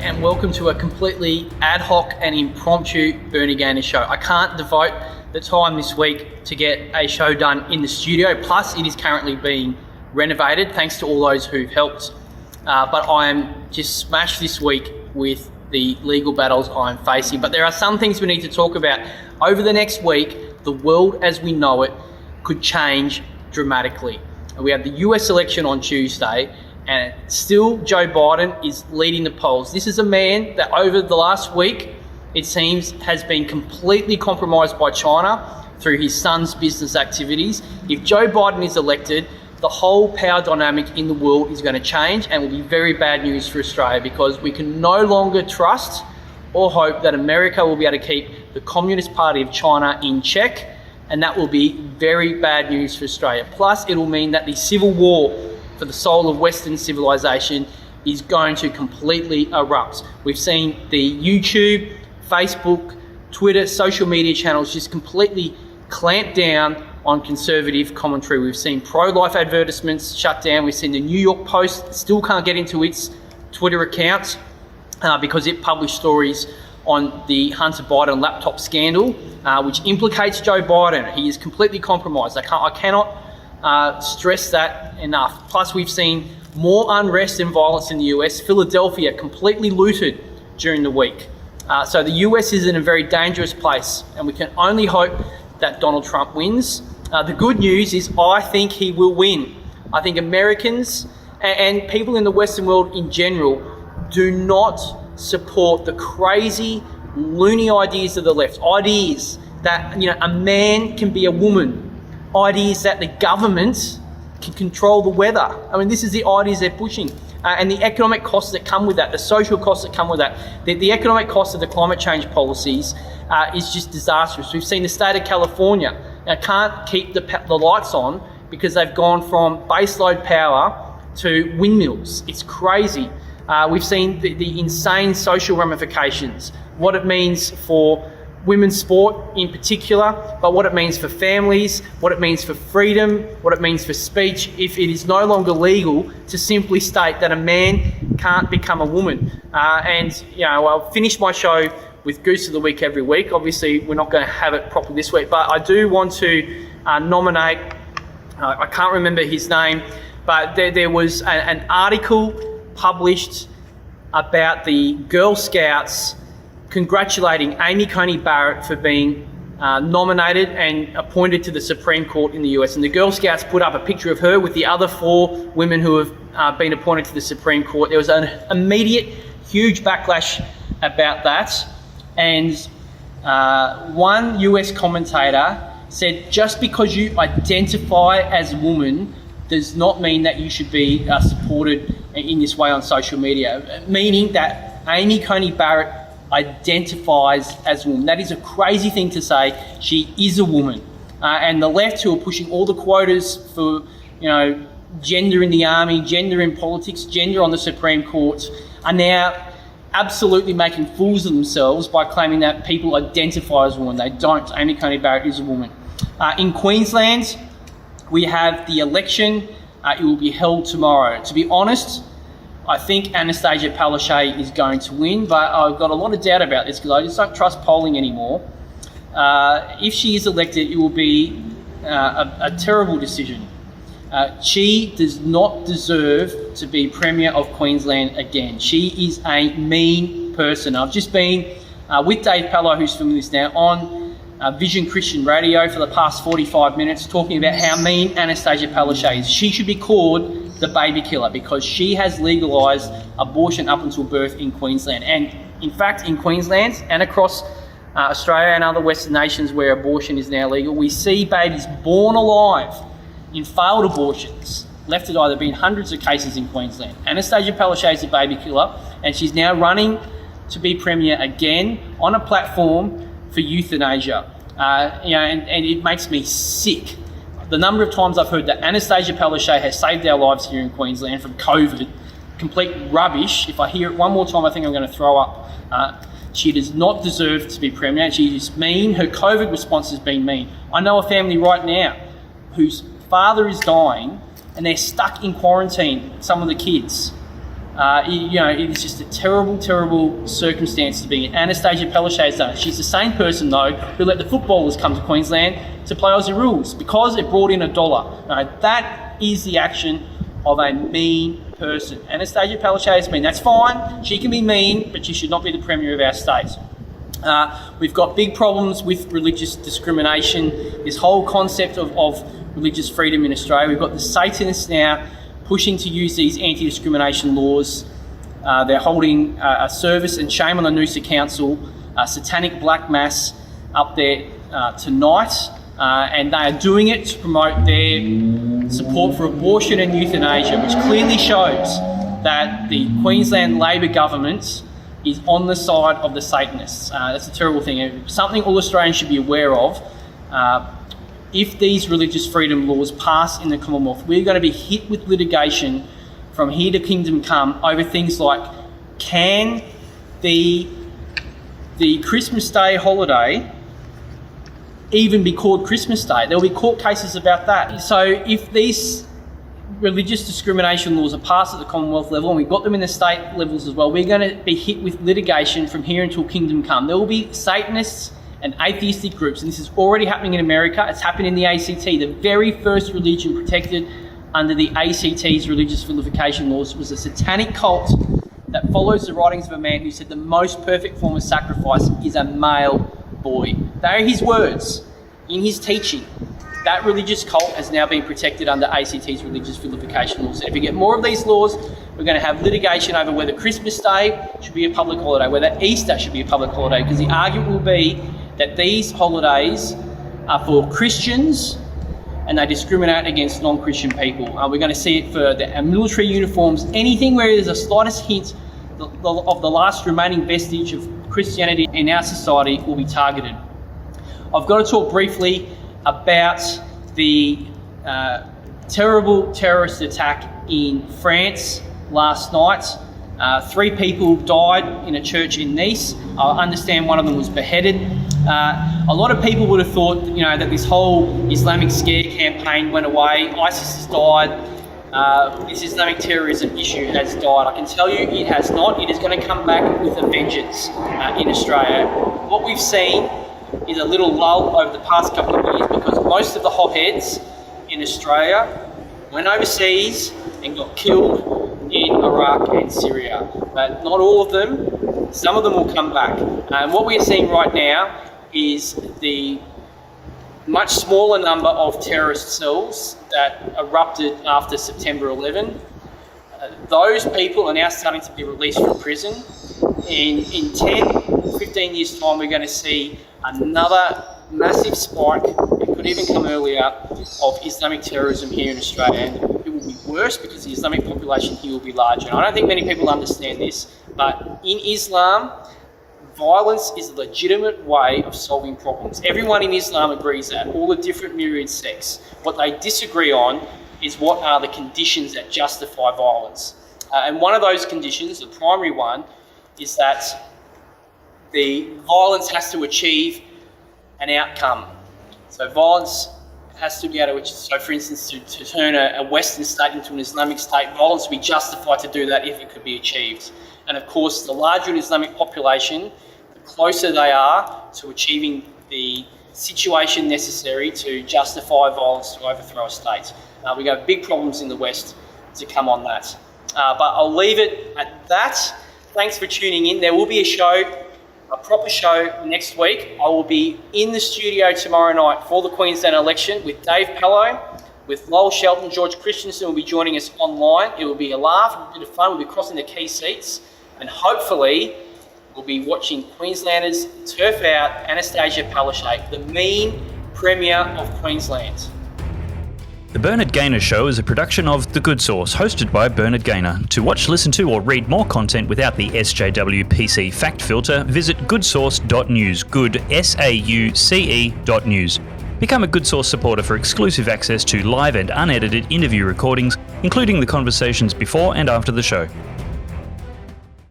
and welcome to a completely ad hoc and impromptu Bernie Gaynor show. I can't devote the time this week to get a show done in the studio, plus it is currently being renovated, thanks to all those who've helped. But I am just smashed this week with the legal battles I'm facing. But there are some things we need to talk about. Over the next week, the world as we know it could change dramatically. We have the US election on Tuesday, and still Joe Biden is leading the polls. This is a man that over the last week, it seems, has been completely compromised by China through his son's business activities. If Joe Biden is elected, the whole power dynamic in the world is going to change and will be very bad news for Australia, because we can no longer trust or hope that America will be able to keep the Communist Party of China in check, and that will be very bad news for Australia. Plus, it will mean that the civil war for the soul of Western civilization is going to completely erupt. We've seen the YouTube, Facebook, Twitter, social media channels just completely clamp down on conservative commentary. We've seen pro-life advertisements shut down. We've seen the New York Post still can't get into its Twitter account because it published stories on the Hunter Biden laptop scandal, which implicates Joe Biden. He is completely compromised. I cannot stress that enough. Plus, we've seen more unrest and violence in the US. Philadelphia completely looted during the week. So the US is in a very dangerous place, and we can only hope that Donald Trump wins. The good news is I think he will win. I think Americans and people in the Western world in general do not support the crazy, loony ideas of the left. Ideas that, a man can be a woman. Ideas that the government can control the weather. I mean, this is the ideas they're pushing. And the economic costs that come with that, the social costs that come with that, the economic cost of the climate change policies is just disastrous. We've seen the state of California now can't keep the lights on because they've gone from baseload power to windmills. It's crazy. We've seen the insane social ramifications, what it means for women's sport in particular, but what it means for families, what it means for freedom, what it means for speech, if it is no longer legal to simply state that a man can't become a woman. I'll finish my show with Goose of the Week every week. Obviously, we're not going to have it properly this week, but I do want to nominate, I can't remember his name, but there was an article published about the Girl Scouts congratulating Amy Coney Barrett for being nominated and appointed to the Supreme Court in the US. And the Girl Scouts put up a picture of her with the other 4 women who have been appointed to the Supreme Court. There was an immediate, huge backlash about that. And one US commentator said, just because you identify as a woman does not mean that you should be supported in this way on social media, meaning that Amy Coney Barrett identifies as a woman. That is a crazy thing to say. She is a woman. And the left, who are pushing all the quotas for, gender in the army, gender in politics, gender on the Supreme Court, are now absolutely making fools of themselves by claiming that people identify as women. They don't. Amy Coney Barrett is a woman. In Queensland, we have the election. It will be held tomorrow. To be honest, I think Anastasia Palaszczuk is going to win, but I've got a lot of doubt about this because I just don't trust polling anymore. If she is elected, it will be a terrible decision. She does not deserve to be Premier of Queensland again. She is a mean person. I've just been with Dave Pello, who's filming this now, on Vision Christian Radio for the past 45 minutes, talking about how mean Anastasia Palaszczuk is. She should be called the baby killer because she has legalised abortion up until birth in Queensland. And in fact, in Queensland and across Australia and other Western nations where abortion is now legal, we see babies born alive in failed abortions left to die. There have been hundreds of cases in Queensland. Anastasia Palaszczuk is a baby killer, and she's now running to be Premier again on a platform for euthanasia. And it makes me sick. The number of times I've heard that Anastasia Palaszczuk has saved our lives here in Queensland from COVID, complete rubbish. If I hear it one more time, I think I'm going to throw up. She does not deserve to be Premier. She is mean. Her COVID response has been mean. I know a family right now whose father is dying and they're stuck in quarantine, some of the kids. It is just a terrible, terrible circumstance to be in. Anastasia Palaszczuk has done it. She's the same person, though, who let the footballers come to Queensland to play Aussie rules because it brought in $1. That is the action of a mean person. Anastasia Palaszczuk is mean. That's fine. She can be mean, but she should not be the Premier of our state. We've got big problems with religious discrimination, this whole concept of religious freedom in Australia. We've got the Satanists now pushing to use these anti-discrimination laws. They're holding a service, and shame on the Noosa Council, a satanic black mass up there tonight, and they are doing it to promote their support for abortion and euthanasia, which clearly shows that the Queensland Labor government is on the side of the Satanists. That's a terrible thing. Something all Australians should be aware of. If these religious freedom laws pass in the Commonwealth, we're going to be hit with litigation from here to kingdom come over things like, can the Christmas Day holiday even be called Christmas Day? There'll be court cases about that. So if these religious discrimination laws are passed at the Commonwealth level, and we've got them in the state levels as well, we're going to be hit with litigation from here until kingdom come. There will be Satanists and atheistic groups, and this is already happening in America. It's happened in the ACT. The very first religion protected under the ACT's religious vilification laws was a satanic cult that follows the writings of a man who said the most perfect form of sacrifice is a male boy. They are his words in his teaching. That religious cult has now been protected under ACT's religious vilification laws. And if we get more of these laws, we're going to have litigation over whether Christmas Day should be a public holiday, whether Easter should be a public holiday, because the argument will be that these holidays are for Christians and they discriminate against non-Christian people. We're going to see it for the military uniforms, anything where there's a slightest hint of the last remaining vestige of Christianity in our society will be targeted. I've got to talk briefly about the terrible terrorist attack in France last night. 3 people died in a church in Nice. I understand one of them was beheaded. A lot of people would have thought, that this whole Islamic scare campaign went away. ISIS has died. This Islamic terrorism issue has died. I can tell you it has not. It is going to come back with a vengeance in Australia. What we've seen is a little lull over the past couple of years because most of the hotheads in Australia went overseas and got killed in Iraq and Syria. But not all of them. Some of them will come back. And what we're seeing right now is the much smaller number of terrorist cells that erupted after September 11. Those people are now starting to be released from prison. In 10, 15 years' time, we're going to see another massive spike, it could even come earlier, of Islamic terrorism here in Australia. And it will be worse because the Islamic population here will be larger. And I don't think many people understand this, but in Islam, violence is a legitimate way of solving problems. Everyone in Islam agrees that, all the different myriad sects. What they disagree on is what are the conditions that justify violence. And one of those conditions, the primary one, is that the violence has to achieve an outcome. So violence has to be able to, so for instance, to turn a Western state into an Islamic state, violence will be justified to do that if it could be achieved. And of course, the larger an Islamic population, the closer they are to achieving the situation necessary to justify violence to overthrow a state. We've got big problems in the West to come on that. But I'll leave it at that. Thanks for tuning in. There will be a proper show next week. I will be in the studio tomorrow night for the Queensland election with Dave Pello, with Lowell Shelton. George Christensen will be joining us online. It will be a laugh, a bit of fun. We'll be crossing the key seats, and hopefully we'll be watching Queenslanders turf out Anastasia Palaszczuk, the mean Premier of Queensland. The Bernard Gaynor Show is a production of The Good Source, hosted by Bernard Gaynor. To watch, listen to, or read more content without the SJW PC fact filter, visit goodsource.news. Good, SAUCE.news. Become a Good Source supporter for exclusive access to live and unedited interview recordings, including the conversations before and after the show.